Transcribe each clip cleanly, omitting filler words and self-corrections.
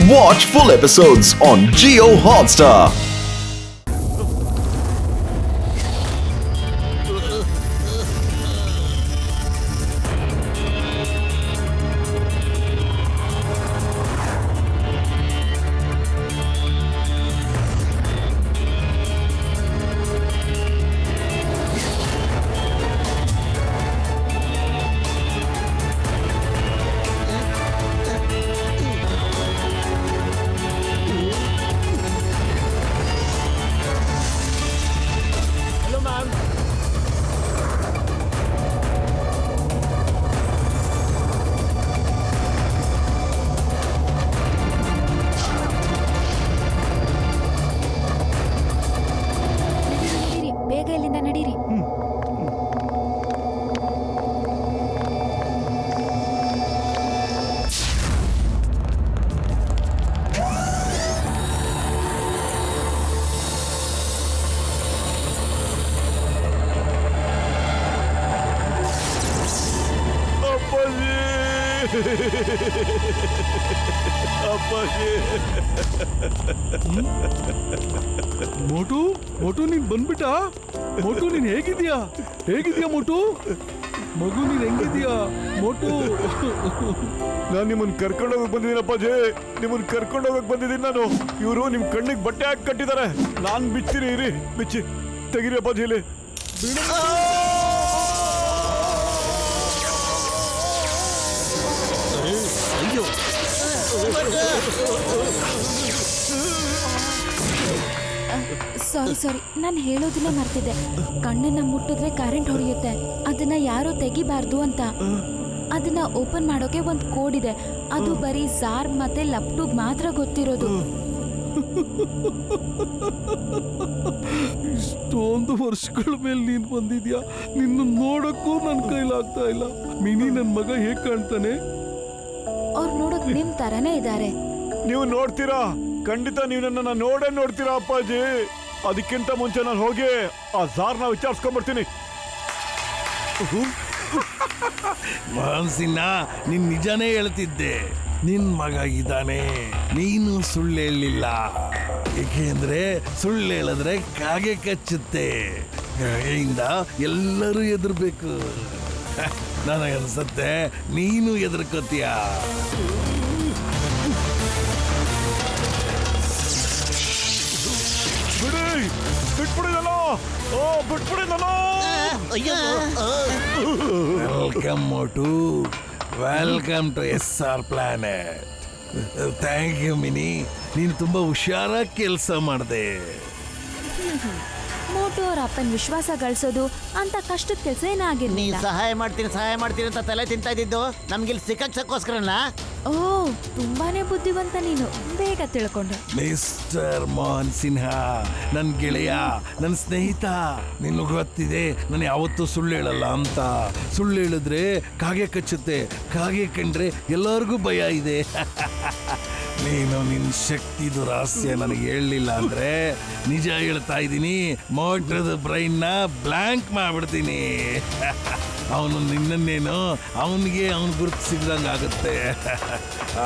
Watch full episodes on Jio Hotstar. ಬೇಗ ಇಲ್ಲಿಂದ ನಡೀರಿ. ಮೋಟು ಮೋಟು ನೀನ್ ಬಂದ್ಬಿಟ್ಟ. ಮೋಟು ನೀನ್ ಹೇಗಿದ್ಯಾ ಮೋಟು? ಮಗು ನೀನ್ ಹೆಂಗಿದ್ಯಾ ಮೋಟು? ನಾನು ನಿಮ್ಮನ್ನ ಕರ್ಕೊಂಡೋಗಕ್ ಬಂದಿದ್ದೀನಿ ಅಪ್ಪಾಜಿ. ನಿಮ್ಮನ್ನ ಕರ್ಕೊಂಡೋಗಕ್ ಬಂದಿದ್ದೀನಿ ನಾನು. ಇವರು ನಿಮ್ ಕಣ್ಣಿಗೆ ಬಟ್ಟೆ ಹಾಕಿ ಕಟ್ಟಿದ್ದಾರೆ. ನಾನ್ ಬಿಚ್ತೀನಿ, ಇರಿ ಬಿಚ್ಚಿ ತೆಗಿರಿ ಅಪ್ಪಾಜಿ. ಇಲ್ಲಿ ಸಾರಿ, ನಾನು ಹೇಳೋದಿಲ್ಲ ಮರ್ತಿದ್ದೆ. ಕಣ್ಣನ್ನ ಮುಟ್ಟಿದ್ರೆ ಕರೆಂಟ್ ಹೊಡೆಯುತ್ತೆ, ಅದನ್ನ ಯಾರು ತೆಗಿಬಾರ್ದು ಅಂತ. ಅದನ್ನ ಓಪನ್ ಮಾಡೋಕೆ ಒಂದು ಕೋಡ್ ಇದೆ, ಅದು ಬರೀ ಝಾರ್ ಮತ್ತೆ ಲಪ್ಟೂಗ್ ಮಾತ್ರ ಗೊತ್ತಿರೋದು. ಇಷ್ಟೊಂದು ವರ್ಷಗಳ ಮೇಲೆ ನೀನ್ ಬಂದಿದ್ಯಾ. ನಿನ್ನ ನೋಡಕ್ಕೂ ನನ್ ಕೈಲಾಗ್ತಾ ಇಲ್ಲ. ಮಿನಿ ನನ್ ಮಗ ಹೇಗ್ ಕಾಣ್ತಾನೆ? ಅವ್ರು ನೋಡಕ್ ನಿಮ್ ತರನೇ ಇದ್ದಾರೆ. ನೀವು ನೋಡ್ತೀರಾ, ಖಂಡಿತ ನೀವು ನನ್ನ ನೋಡ್ತೀರಾ ಅಪ್ಪಾಜಿ. ಅದಕ್ಕಿಂತ ಮುಂಚೆ ನಾನು ಹೋಗಿ ಆ ಝಾರ್ನ ವಿಚಾರಿಸ್ಕೊಂಡ್ಬರ್ತೀನಿ. ಮಹನ್ಸಿನ ನೀನ್ ನಿಜಾನೇ ಹೇಳ್ತಿದ್ದೆ. ನಿನ್ ಮಗ ಇದ್ದಾನೆ, ನೀನು ಸುಳ್ಳು ಹೇಳಲಿಲ್ಲ. ಏಕೆಂದ್ರೆ ಸುಳ್ಳು ಹೇಳಿದ್ರೆ ಕಾಗೆ ಕಚ್ಚುತ್ತೆ. ಕಾಗೆಯಿಂದ ಎಲ್ಲರೂ ಎದುರ್ಬೇಕು. ನನಗನ್ಸತ್ತೆ ನೀನು ಎದುರ್ಕೋತೀಯ. Welcome Motu, welcome to SR planet. Thank you Mini, ನೀನು ತುಂಬಾ ಹುಷಾರಾಗಿ ಕೆಲಸ ಮಾಡಿದೆ. ಮೋಟು ಅವ್ರ ಅಪ್ಪನ ವಿಶ್ವಾಸ ಗಳಿಸೋದು ಅಂತ ಕಷ್ಟದ ಕೆಲಸ ಏನಾಗಿರ್ಲಿಲ್ಲ. ಸಹಾಯ ಮಾಡ್ತೀನಿ ಅಂತ ತಲೆ ತಿಂತಾ ಇದ್ದಿದ್ದು ನಮ್ಗಿಲ್ಲಿ ಸಿಕ್ಕೋಸ್ಕರನ. ಓ, ತುಂಬಾನೇ ಬುದ್ಧಿವಂತ ನೀನು, ಬೇಗ ತಿಳ್ಕೊಂಡೆ. ಮಿಸ್ಟರ್ ಮೋಹನ್ ಸಿನ್ಹಾ, ನನ್ನ ಗೆಳೆಯ, ನನ್ನ ಸ್ನೇಹಿತ. ನಿನಗೆ ಗೊತ್ತಿದೆ ನಾನು ಯಾವತ್ತೂ ಸುಳ್ಳು ಹೇಳಲ್ಲ ಅಂತ. ಸುಳ್ಳು ಹೇಳಿದ್ರೆ ಕಾಗೆ ಕಚ್ಚುತ್ತೆ, ಕಾಗೆ ಕಂಡ್ರೆ ಎಲ್ಲರಿಗೂ ಭಯ ಇದೆ. ನೀನು ನಿನ್ನ ಶಕ್ತಿದು ರಹಸ್ಯ ನನಗೆ ಹೇಳಲಿಲ್ಲ ಅಂದ್ರೆ ನಿಜ ಹೇಳ್ತಾ ಇದ್ದೀನಿ, ಮೋಟ್ರದ ಬ್ರೈನ್ನ ಬ್ಲ್ಯಾಂಕ್ ಮಾಡ್ಬಿಡ್ತೀನಿ. ಅವನು ನಿನ್ನನ್ನೇನು ಅವನಿಗೆ ಅವನು ಗುರುತು ಸಿಗ್ದಂಗೆ ಆಗುತ್ತೆ.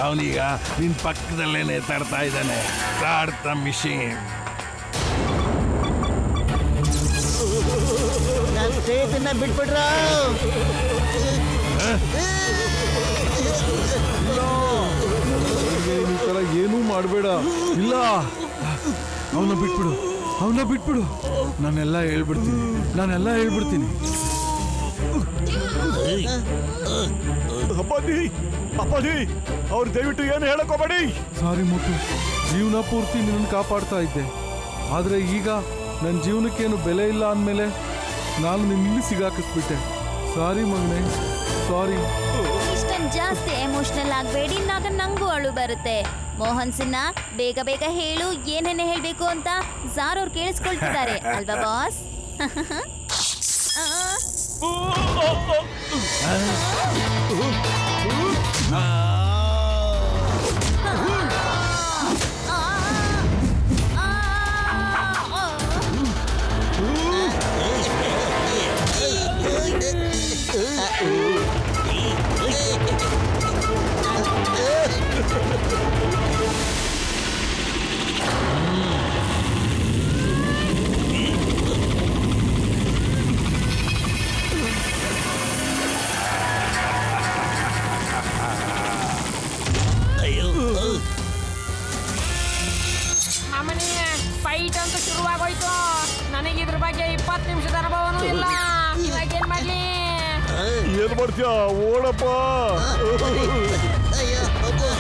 ಅವನೀಗ ನಿನ್ನ ಪಕ್ಕದಲ್ಲೇನೆ ತಡ್ತಾ ಇದ್ದಾನೆ. Start the machine. ನನ್ನ ಸ್ನೇಹಿತನ ಬಿಟ್ಬಿಡ್ರ. ಈ ತರ ಏನೂ ಮಾಡಬೇಡ. ಇಲ್ಲ, ಅವನ್ನ ಬಿಟ್ಬಿಡು. ನಾನೆಲ್ಲ ಹೇಳ್ಬಿಡ್ತೀನಿ. ಅಪ್ಪಾಜಿ ಅವ್ರು ದಯವಿಟ್ಟು ಏನು ಹೇಳಕೋಬೇಡಿ. ಸಾರಿ ಮೋಟು, ಜೀವನ ಪೂರ್ತಿ ನಿನ್ನ ಕಾಪಾಡ್ತಾ ಇದ್ದೆ. ಆದ್ರೆ ಈಗ ನನ್ನ ಜೀವನಕ್ಕೇನು ಬೆಲೆ ಇಲ್ಲ ಅಂದಮೇಲೆ ನಾನು ನಿನ್ನ ಸಿಗಾಕಿಸ್ಬಿಟ್ಟೆ. ಸಾರಿ ಮಗನೇ, ಸಾರಿ. ಇಷ್ಟೊಂದು ಜಾಸ್ತಿ ಎಮೋಷನಲ್ ಆಗಬೇಡಿ, ನಂಗೂ ಅಳು ಬರುತ್ತೆ. ಮೋಹನ್ ಸಿನ್ಹಾ, ಬೇಗ ಹೇಳು, ಏನೇನೇ ಹೇಳ್ಬೇಕು ಅಂತ. ಝಾರ್ ಅವ್ರು ಕೇಳಿಸ್ಕೊಳ್ತಿದ್ದಾರೆ ಅಲ್ವಾ ಬಾಸ್? ಏನ್ ಮಾಡ್ತೀಯ ಓಡಪ್ಪ. ಅಯ್ಯೋ ಅಬ್ಬೋ.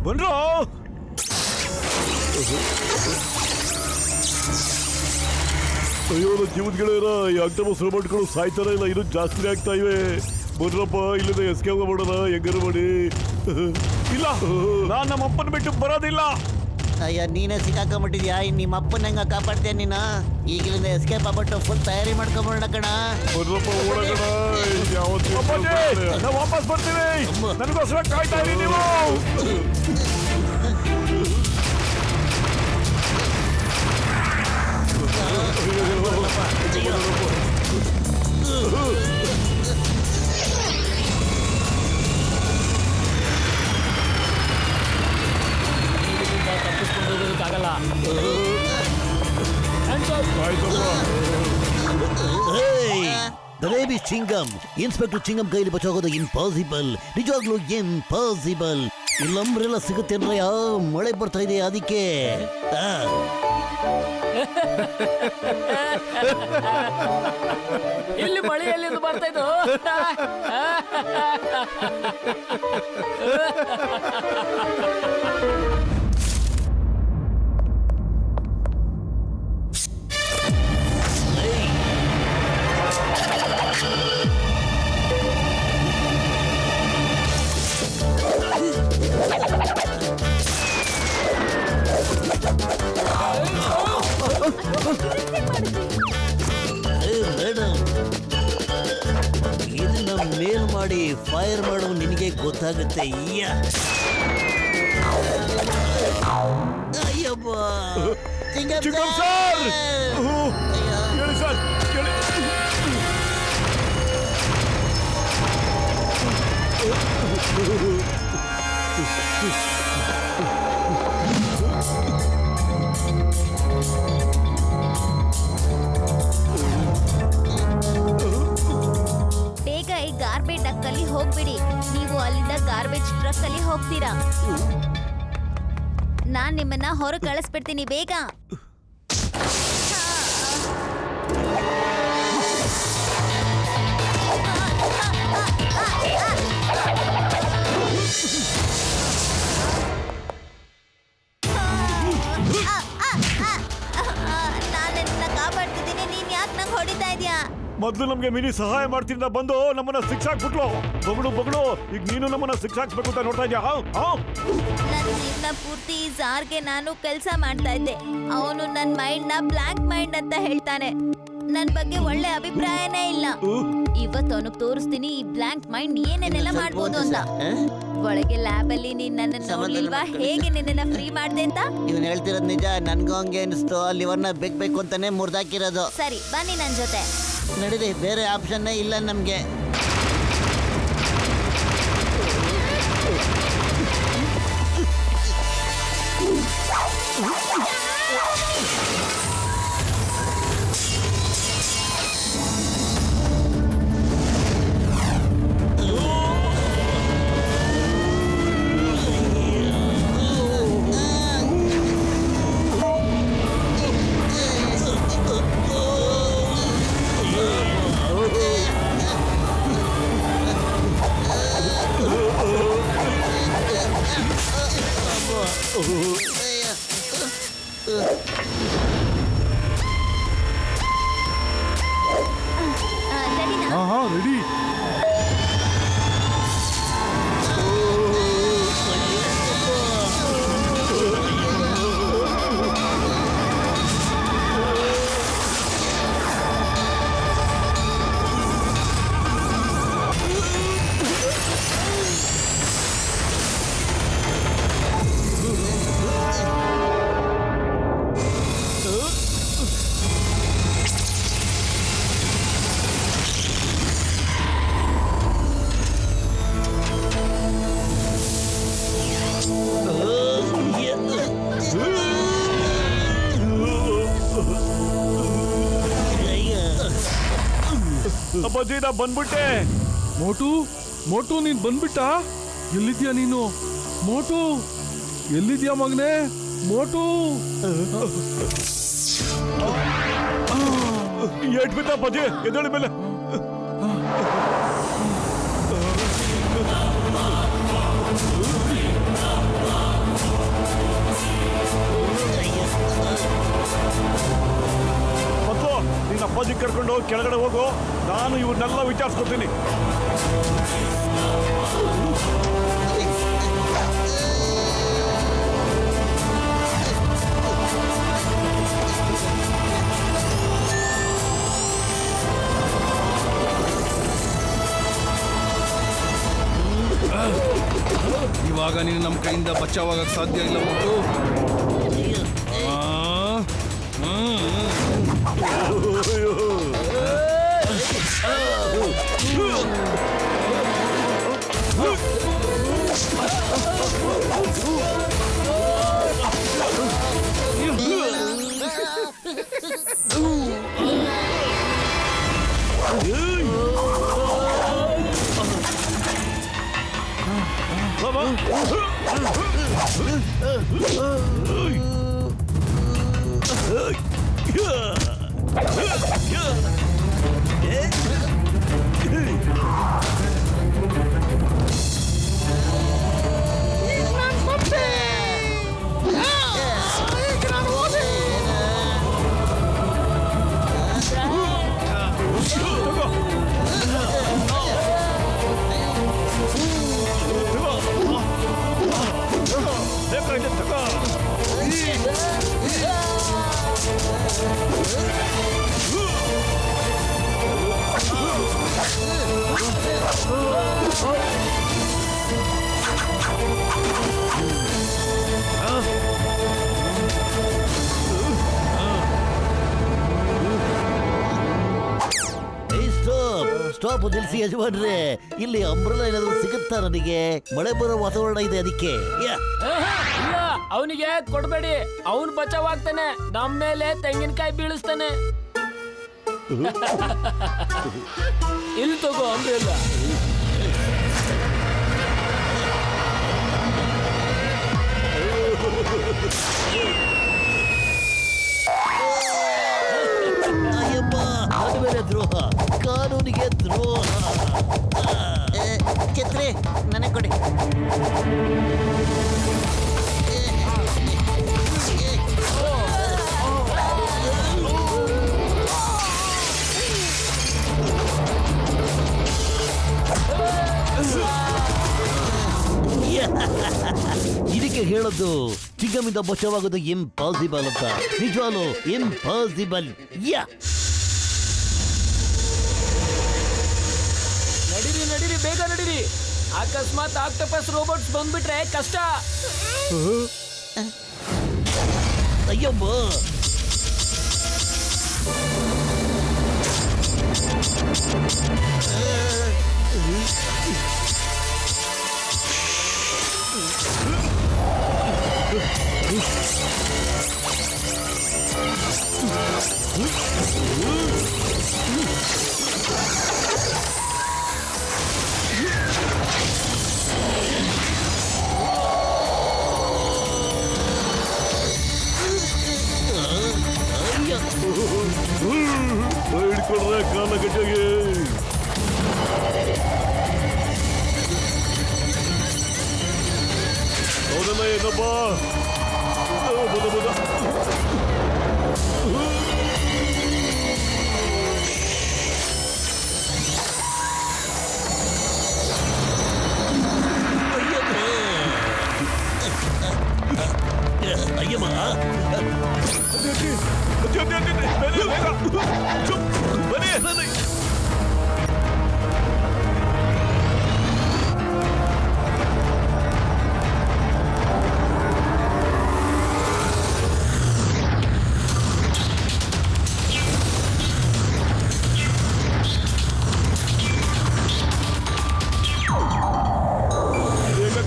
ಬನ್ರೋ. ಅಯ್ಯೋ ನನ್ನ ಜೀವದ ಗೆಳೆಯರ ಈ ಆಕ್ಟೋಬಸ್ ರೋಬೋಟ್ಗಳು ಸಾಯ್ತಾರ ಇಲ್ಲ, ಇನ್ನೂ ಜಾಸ್ತಿನೇ ಆಗ್ತಾ ಇವೆ. ಬನ್ರಪ್ಪ, ಇಲ್ಲದೆ ಎಸ್ಕೇಪ್ ಮಾಡೋಣ ಹೆಂಗಾರು ಮಾಡಿ. ಇಲ್ಲ, ನಾನ್ ನಮ್ಮ ಅಪ್ಪನ ಬಿಟ್ಟು ಬರೋದಿಲ್ಲ. ಅಯ್ಯ ನೀನೇ ಸಿಕ್ಕಾಕೊಂಡ್ಬಿಟ್ಟಿದ್ಯಾ. ನಿಮ್ಮ ಅಪ್ಪನ ಹೆಂಗ ಕಾಪಾಡ್ತೀಯ ನೀನು? ಈಗಲಿಂದ ಎಸ್ಕೇಪ್ ಆಗ್ಬಿಟ್ಟು ಫುಲ್ ತಯಾರಿ ಮಾಡ್ಕೊಂಡ್ಬಿಡೋಣ ಕಣ. ಬನ್ರಪ್ಪ ಓಡೋಣ. ನಾವು ವಾಪಸ್ ಬರ್ತೀವಿ, ನನಗೋಸ್ಕರ ಕಾಯ್ತಾ ಇರಿ ನೀವು. The baby ಚಿಂಗಮ್. ಇನ್ಸ್ಪೆಕ್ಟರ್ ಚಿಂಗಮ್ ಕೈಲಿ ಬಚಾಗೋದು ಇಂಪಾಸಿಬಲ್, ನಿಜವಾಗ್ಲೂ ಇಂಪಾಸಿಬಲ್. ಇಲ್ಲಂಬ್ರೆಲ್ಲ ಸಿಗುತ್ತೇನ್ರಯ್ಯ, ಮಳೆ ಬರ್ತಾ ಇದೆ ಅದಕ್ಕೆ. ಇಲ್ಲಿ ಮಳೆಯಲ್ಲಿ ಬರ್ತಾ ಇದ್ದು. ಮೇಡಮ್, ಇದನ್ನ ಮೇಲ್ ಮಾಡಿ ಫೈರ್ ಮಾಡೋ ನಿನಗೆ ಗೊತ್ತಾಗುತ್ತೆ. ಅಯ್ಯಬ್ಬ ಚಿಂಗಮ್ ಸರ್, ಹೇಳಿ ಸರ್, ಹೇಳಿ. ಬೇಗ ಈ ಗಾರ್ಬೇಜ್ ಡಕ್ ಅಲ್ಲಿ ಹೋಗ್ಬಿಡಿ. ನೀವು ಅಲ್ಲಿಂದ ಗಾರ್ಬೇಜ್ ಟ್ರಕ್ ಅಲ್ಲಿ ಹೋಗ್ತೀರಾ. ನಾನ್ ನಿಮ್ಮನ್ನ ಹೊರ ಕಳಿಸ್ಬಿಡ್ತೀನಿ, ಬೇಗ. ನಾನು ನಿನ್ನ ಕಾಪಾಡ್ತಿದ್ದೀನಿ, ನೀನ್ ಯಾಕೆ ನಂಗೆ ಹೊಡಿತಾ ಇದೀಯಾ? ಮೊದಲು ನಮ್ಗೆ ಮಿನಿ ಸಹಾಯ ಮಾಡ್ತಿದ್ದ ಬಂದು ನಮ್ಮನ್ನ ಶಿಕ್ಷಾಕ್ಬಿಟ್ಲು. ಬಗಳು ಈಗ ನೀನು ನಮ್ಮನ್ನ ಶಿಕ್ಷಾಕ್ಸ್ಬೇಕು ಅಂತ ನೋಡ್ತಾ ಇದ್ಯಾ? ನನ್ನ ಜೀವನ ಪೂರ್ತಿ ಈ ಝಾರ್ಗೆ ನಾನು ಕೆಲಸ ಮಾಡ್ತಾ ಇದ್ದೆ. ಅವನು ನನ್ನ ಮೈಂಡ್ ನ ಬ್ಲಾಂಕ್ ಮೈಂಡ್ ಅಂತ ಹೇಳ್ತಾನೆ. ನನ್ ಬಗ್ಗೆ ಒಳ್ಳೆ ಅಭಿಪ್ರಾಯನೇ ಇಲ್ಲ. ಇವತ್ತು ಅವನಿಗೆ ತೋರಿಸ್ತೀನಿ ಈ ಬ್ಲಾಂಕ್ ಮೈಂಡ್ ಏನೇನೆಲ್ಲ ಮಾಡ್ಬೋದು ಅಂತ. ಒಳಗೆ ಲ್ಯಾಬ್ ಅಲ್ಲಿ ನೀನ್ ನನ್ನ ನೋಡ್ಲಿಲ್ವಾ ಹೇಗೆ ನಿನ್ನ ಫ್ರೀ ಮಾಡ್ದೆ ಅಂತ? ಇವನ್ ಹೇಳ್ತಿರೋದ್ ನಿಜ. ನನ್ಗೂ ಹಂಗೆ ಅನಿಸ್ತು. ಅಲ್ಲಿ ಇವ್ರನ್ನ ಬೇಕು ಅಂತಾನೆ ಮುರ್ದಾಕಿರೋದು. ಸರಿ ಬನ್ನಿ ನನ್ ಜೊತೆ. ನಡೀರಿ, ಬೇರೆ ಆಪ್ಷನ್ನೇ ಇಲ್ಲ ನಮ್ಗೆ. ರೆಡಿನಾ? ರೆಡಿ. ಅಪ್ಪಾಜಿ ನಾ ಬಂದ್ಬಿಟ್ಟೆ. ಮೋಟು ಮೋಟು ನೀನ್ ಬಂದ್ಬಿಟ್ಟ? ಎಲ್ಲಿದ್ಯಾ ನೀನು? ಮೋಟು ಎಲ್ಲಿದ್ಯಾ ಮಗನೇ? ಮೋಟು ಏಟ್ ಬಿದ್ದ ಅಪ್ಪಾಜಿ, ಎದ್ದೇಳಿ ಮೇಲೆ. ಮತ್ತು ನಿನ್ನ ಅಪ್ಪಾಜಿ ಕರ್ಕೊಂಡು ಕೆಳಗಡೆ ಹೋಗು, ನಾನು ಇವ್ರನ್ನೆಲ್ಲ ವಿಚಾರಿಸ್ಕೊತೀನಿ. ಇವಾಗ ನೀನು ನಮ್ಮ ಕೈಯಿಂದ ಬಚಾವಾಗಕ್ಕೆ ಸಾಧ್ಯ ಇಲ್ಲ ಮೋಟು. ಸ್ಟಾಪ್ ನಿಲ್ಸಿ ಯಜಮಾನ್ರೆ, ಇಲ್ಲಿ ಅಂಬ್ರೆಲಾ ಏನಾದ್ರು ಸಿಗುತ್ತಾ ನನಗೆ? ಮಳೆ ಬರೋ ವಾತಾವರಣ ಇದೆ ಅದಕ್ಕೆ. ಇಲ್ಲ, ಅವನಿಗೆ ಕೊಡ್ಬೇಡಿ, ಅವನು ಬಚಾವಾಗ್ತಾನೆ, ನಮ್ಮ ಮೇಲೆ ತೆಂಗಿನಕಾಯಿ ಬೀಳಿಸ್ತಾನೆ. ಇಲ್ಲಿ ತಗೋ ಅಂಬ್ರೆಲಾ. ಅಯ್ಯಪ್ಪ, ಅದು ಬೇರೆ ದ್ರೋಹ, ಕಾನೂನಿಗೆ ದ್ರೋಹ. ಛತ್ರಿ ನನಗೆ ಕೊಡಿ. ಇದಕ್ಕೆ ಹೇಳೋದು ಚಿಂಗಮಿಂದ ಬಚಾವಾಗೋದು ಇಂಪಾಸಿಬಲ್ ಅಂತ. ನಿಜವಾಗ್ಲೂ ಇಂಪಾಸಿಬಲ್. ನಡೀರಿ ನಡೀರಿ, ಬೇಗ ನಡೀರಿ. ಅಕಸ್ಮಾತ್ ಆಕ್ಟೋಪಸ್ ರೋಬೋಟ್ಸ್ ಬಂದ್ಬಿಟ್ರೆ ಕಷ್ಟ. ಅಯ್ಯಮ್ಮ, ಹಿಡ್ಕೊಳ್ರೆ ಕಾಲ ಗಟ್ಟಿಗೆ. ಹೌದಲ್ಲ ಏನಪ್ಪ? ಅಯ್ಯಮ್ಮ,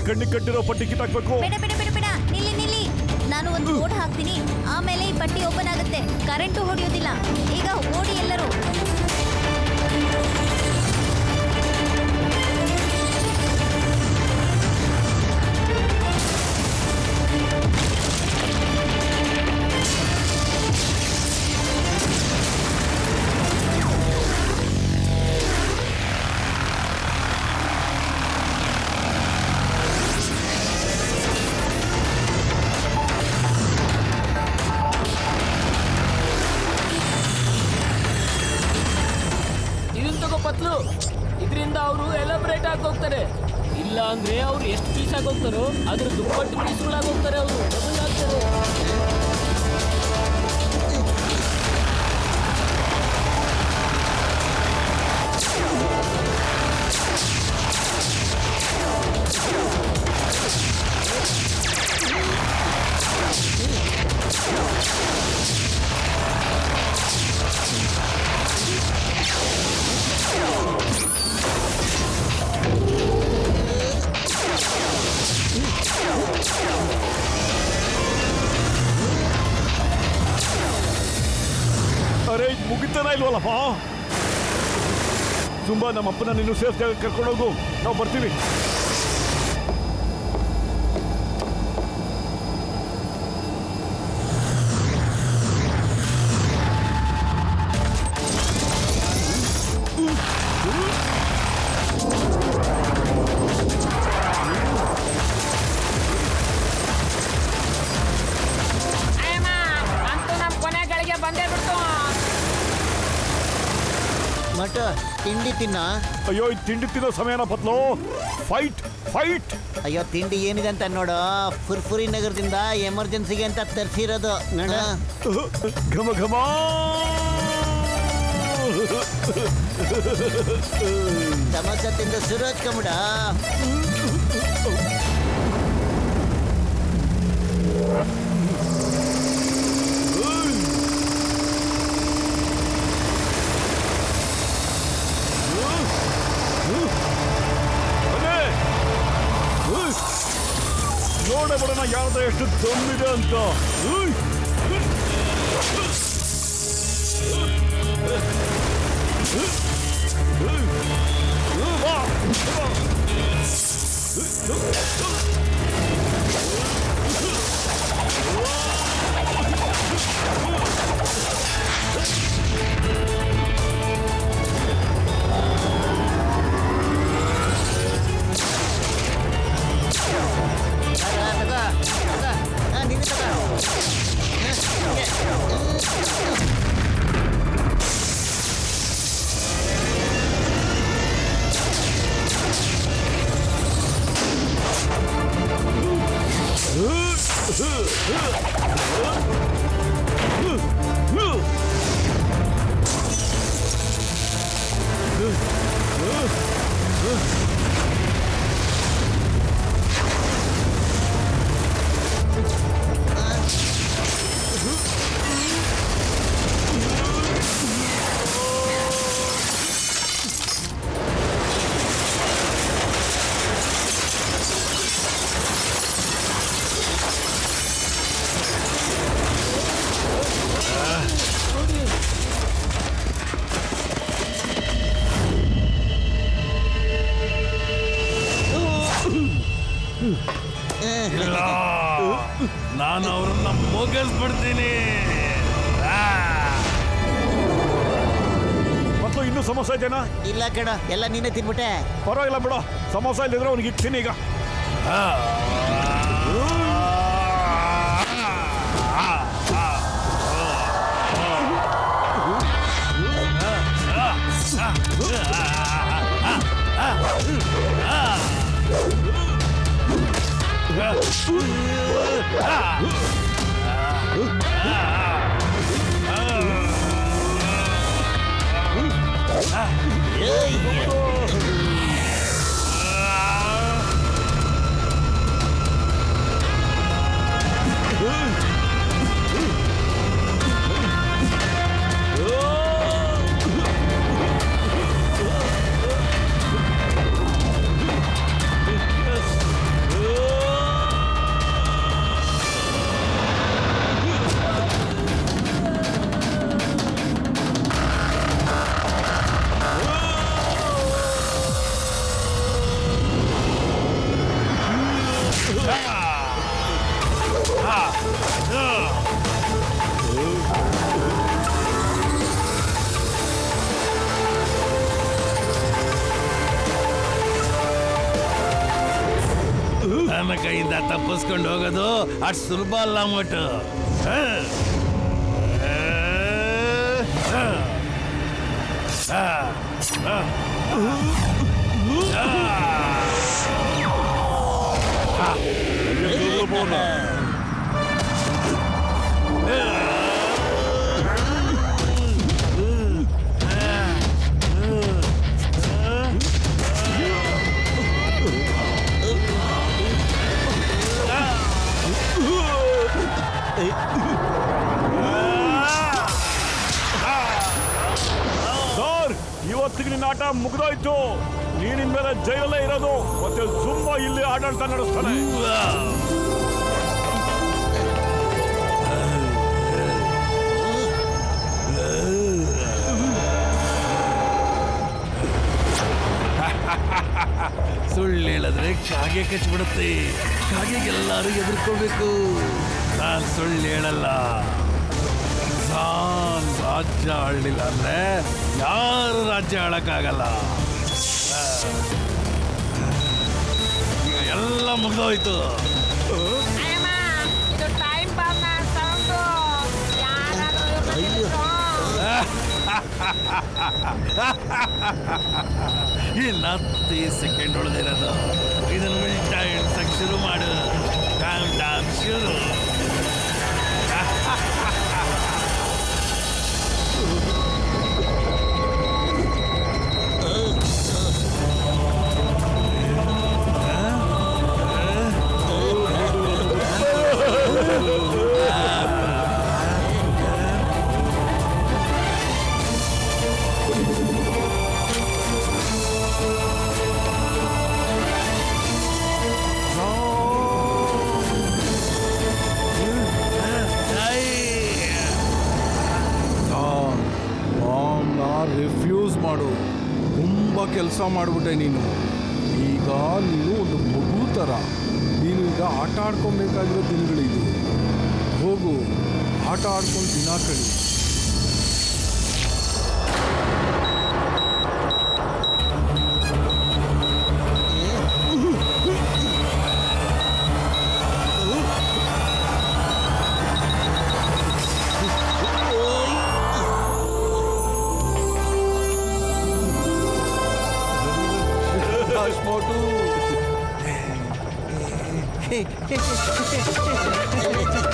ಕಣ್ಣಿ ಕಟ್ಟಿರೋ ಪಟ್ಟಿ ಕಿತ್ತಾಕ್ಬೇಕು. ಬೇಡ ಬೇಡ ಬೇಡ ಬೇಡ, ನಿಲ್ಲಿ ನಿಲ್ಲಿ. ನಾನು ಒಂದು ಕೋಡ್ ಹಾಕ್ತೀನಿ, ಆಮೇಲೆ ಈ ಪಟ್ಟಿ ಓಪನ್ ಆಗುತ್ತೆ. ಕರೆಂಟು ಹೊಡೆಯೋದಿಲ್ಲ. ಈಗ ಓಡಿ ಎಲ್ಲರೂ. ಆಗೋಗ್ತಾರೆ. ಇಲ್ಲ ಅಂದ್ರೆ ಅವ್ರು ಎಷ್ಟು ಪೀಸ್ ಆಗೋಗ್ತಾರೋ ಅದ್ರ ದುಪ್ಪಟ್ಟು ಪೀಸ್ಗಳಾಗೋಗ್ತಾರೆ. ಅವರು ಡಬಲ್ ಆಗ್ತಾರೆ. ಅರೆ ಇದು ಮುಗಿತಾನ ಇಲ್ವಲ್ಲಪ್ಪ. ತುಂಬಾ ನಮ್ಮಪ್ಪನ ನೀನು ಸೇಫ್ ಜಾಗ ಕರ್ಕೊಂಡೋಗು, ನಾವು ಬರ್ತೀವಿ. ಅಂತೂ ನಮ್ಮ ಕೊನೆ ಗಳಿಗೆ ಬಂದೇ ಬಿಡ್ತು. ಮಟ ತಿಂಡಿ ತಿನ್ನ. ಅಯ್ಯೋ ಇದು ತಿಂಡಿ ತಿನ್ನೋ ಸಮಯನ ಪತ್ಲು. Fight fight. ಅಯ್ಯೋ ತಿಂಡಿ ಏನಿದೆ ಅಂತ ನೋಡು. ಫುರ್ಫುರಿ ನಗರದಿಂದ ಎಮರ್ಜೆನ್ಸಿಗೆ ಅಂತ ತರಿಸಿರೋದು ನೋಡ. ಘಮ ಘಮ. ಸಮೋಸ ತಿಂದು ಶುರು ಹಚ್ಕೊಂಬಿಡ. ನೋಡ ಬಿಡೋಣ ಯಾವ್ದು ಎಷ್ಟು ದಮ್ಮಿದೆ ಅಂತ. ಇಲ್ಲ, ನಾನು ಅವ್ರನ್ನ ಮುಗಿಸ್ಬಿಡ್ತೀನಿ. ಮತ್ತು ಇನ್ನೂ ಸಮೋಸ ಇದೆನಾ? ಇಲ್ಲ ಕಣ, ಎಲ್ಲ ನೀನೇ ತಿನ್ಬಿಟ್ಟೆ. ಪರವಾಗಿಲ್ಲ ಬಿಡು, ಸಮೋಸ ಇಲ್ಲಿದ್ರೆ ಅವ್ನಿಗೆ ಇಡ್ತೀನಿ ಈಗ. ನನ್ನ ಕೈಯಿಂದ ತಪ್ಪಿಸ್ಕೊಂಡು ಹೋಗೋದು ಅಷ್ಟು ಸುಲಭ ಅಲ್ಲ ಮಟ್ಟು. ಸರ್, ಇವತ್ತಿಗೆ ನಿನ್ನ ಆಟ ಮುಗಿದೋಯ್ತು. ನೀನಿನ್ ಮೇಲೆ ಜೈಲಲ್ಲೇ ಇರೋದು. ಮತ್ತೆ ಸುಮ್ಮ ಇಲ್ಲಿ ಆಡಳಿತ ನಡೆಸ್ತಾನೆ. ಸುಳ್ಳು ಹೇಳಿದ್ರೆ ಕಾಗೆ ಕಚ್ಬಿಡುತ್ತೆ. ಕಾಗೆಗೆಲ್ಲರೂ ಎದುರ್ಕೋಬೇಕು. ನಾನು ಸುಳ್ಳು ಹೇಳಲ್ಲ. ನಾನ್ ರಾಜ್ಯ ಆಳಲಿಲ್ಲ ಅಂದ್ರೆ ಯಾರು ರಾಜ್ಯ ಆಳಕ್ಕಾಗಲ್ಲ. ಈಗ ಎಲ್ಲ ಮುಗಿದೋಯ್ತು. ಇದು ಟೈಮ್ ಬಾಂಬ್ ಸೌಂಡು. ಅಯ್ಯೋ ಇನ್ನು 10 ಸೆಕೆಂಡ್ ಉಳಿದಿರೋದು. ಇದನ್ನು ಮಿಲ್ಟಾ ಎಣ್ಸಕ್ ಶುರು ಮಾಡು. ಕೌಂಟ್ ಡೌನ್ ಶುರು. ರಿಫ್ಯೂಸ್ ಮಾಡು. ತುಂಬ ಕೆಲಸ ಮಾಡಿಬಿಟ್ಟೆ ನೀನು. ಈಗ ನೀನು ಒಂದು ಮಗು ಥರ. ನೀನು ಈಗ ಆಟ ಆಡ್ಕೊಬೇಕಾಗಿರೋ ದಿನಗಳಿದು. ಹೋಗು, ಆಟ ಆಡ್ಕೊಂಡು ದಿನ ಕಳಿ. ಮೋಟು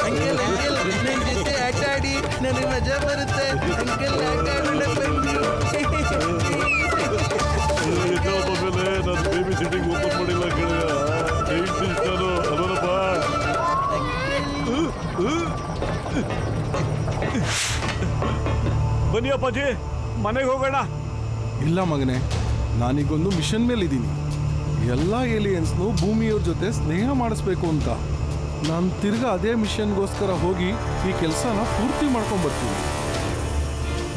ಅಂಕಲ್ ನನ್ನ ಜೊತೆ ಆಟ ಆಡಿ ನನಗೆ ಮಜಾ ಬರುತ್ತೆ. ಅಂಕಲ್ ಆಟ ಆಡೋಣ ಬನ್ನಿ. ಮೇಲೆ ನಾನು ಬೇಬಿ ಸಿಟ್ಟಿಂಗ್ ಓಪನ್ ಮಾಡಿಲ್ಲ ಕೇಳಿದ. ನಾನು ಅದನಪ್ಪ. ಬನ್ನಿ ಅಪ್ಪಾಜಿ, ಮನೆಗೆ ಹೋಗೋಣ. ಇಲ್ಲ ಮಗನೇ, ನಾನೀಗೊಂದು ಮಿಷನ್ ಮೇಲಿದ್ದೀನಿ. ಎಲ್ಲ ಏಲಿಯನ್ಸ್ನು ಭೂಮಿಯವ್ರ ಜೊತೆ ಸ್ನೇಹ ಮಾಡಿಸ್ಬೇಕು ಅಂತ. ನಾನು ತಿರ್ಗಾ ಅದೇ ಮಿಷನ್ಗೋಸ್ಕರ ಹೋಗಿ ಈ ಕೆಲಸನ ಪೂರ್ತಿ ಮಾಡ್ಕೊಂಡ್ಬರ್ತೀನಿ.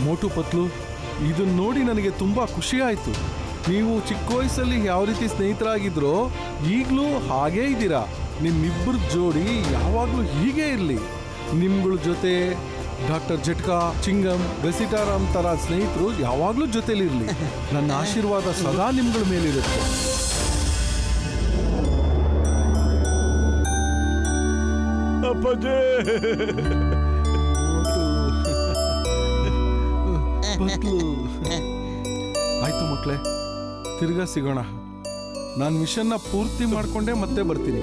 ಮೋಟು ಪತ್ಲು, ಇದನ್ನ ನೋಡಿ ನನಗೆ ತುಂಬ ಖುಷಿ ಆಯಿತು. ನೀವು ಚಿಕ್ಕ ವಯಸ್ಸಲ್ಲಿ ಯಾವ ರೀತಿ ಸ್ನೇಹಿತರಾಗಿದ್ರೋ ಈಗಲೂ ಹಾಗೇ ಇದ್ದೀರಾ. ನಿಮ್ಮಿಬ್ಬರ ಜೋಡಿ ಯಾವಾಗಲೂ ಹೀಗೆ ಇರಲಿ. ನಿಮ್ಗಳ ಜೊತೆ ಡಾಕ್ಟರ್ ಜಟ್ಕಾ, ಚಿಂಗಮ್, ಬೆಸಿಟಾರಾಮ್ ಥರ ಸ್ನೇಹಿತರು ಯಾವಾಗಲೂ ಜೊತೆಲಿರಲಿ. ನನ್ನ ಆಶೀರ್ವಾದ ಸದಾ ನಿಮ್ಗಳ ಮೇಲಿರುತ್ತೆ. ಅಪ್ಪಾಜಿ, ಆಯ್ತು ಮಕ್ಕಳೇ, ತಿರ್ಗಾ ಸಿಗೋಣ. ನಾನು ಮಿಷನ್ನ ಪೂರ್ತಿ ಮಾಡ್ಕೊಂಡೇ ಮತ್ತೆ ಬರ್ತೀನಿ.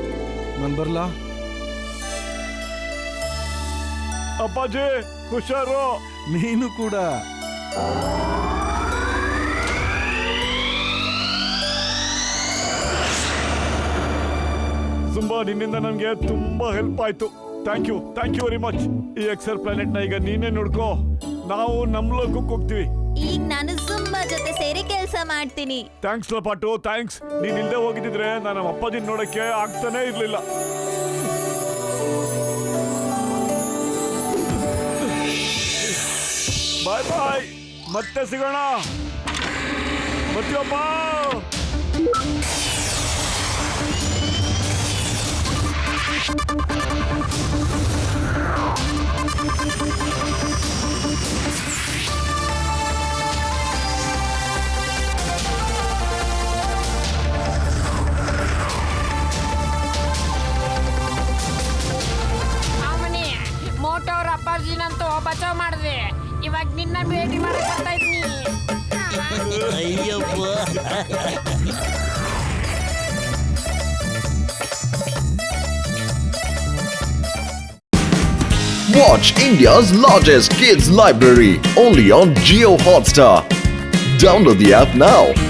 ನಾನು ಬರಲಾ? ಅಪ್ಪಾಜಿ ಹುಷಾರು. ನೀನು ಕೂಡ. ತುಂಬಾ ನಿನ್ನಿಂದ ನನಗೆ ತುಂಬಾ ಹೆಲ್ಪ್ ಆಯ್ತು. Thank you very much. ಈ ಎಕ್ಸರ್ ಪ್ಲಾನೆಟ್ ನ ಈಗ ನೀನೇ ನೋಡ್ಕೋ. ನಾವು ನಮ್ಮ ಲೋಕಕ್ಕೆ ಹೋಗ್ತೀವಿ. ಈಗ ನಾನು ಸುಂಬಾ ಜೊತೆ ಸೇರಿ ಕೆಲಸ ಮಾಡ್ತೀನಿ. Thanks Lapatu, thanks. ನೀನ್ ಇಲ್ಲದೆ ಹೋಗಿದ್ರೆ ನಾನು ನಮ್ಮ ಅಪ್ಪಾಜಿನ ನೋಡಕ್ಕೆ ಆಗ್ತಾನೆ ಇರ್ಲಿಲ್ಲ. ಬಾಯ್ ಬಾಯ್, ಮತ್ತೆ ಸಿಗೋಣ. ಮತ್ತಿಯಪ್ಪ. ಅವನಿ ಮೋಟೋ ಅವ್ರ ಅಪ್ಪಾಜಿನಂತೂ ಬಚಾವ್ ಮಾಡಿದೆ. ಇವಾಗ ನಿನ್ನ ಭೇಟಿ ಮಾಡಕ್ ಬರ್ತಾ ಇದ್ದೀನಿ. Ayyappa Watch India's largest kids library only on Jio Hotstar. Download the app now.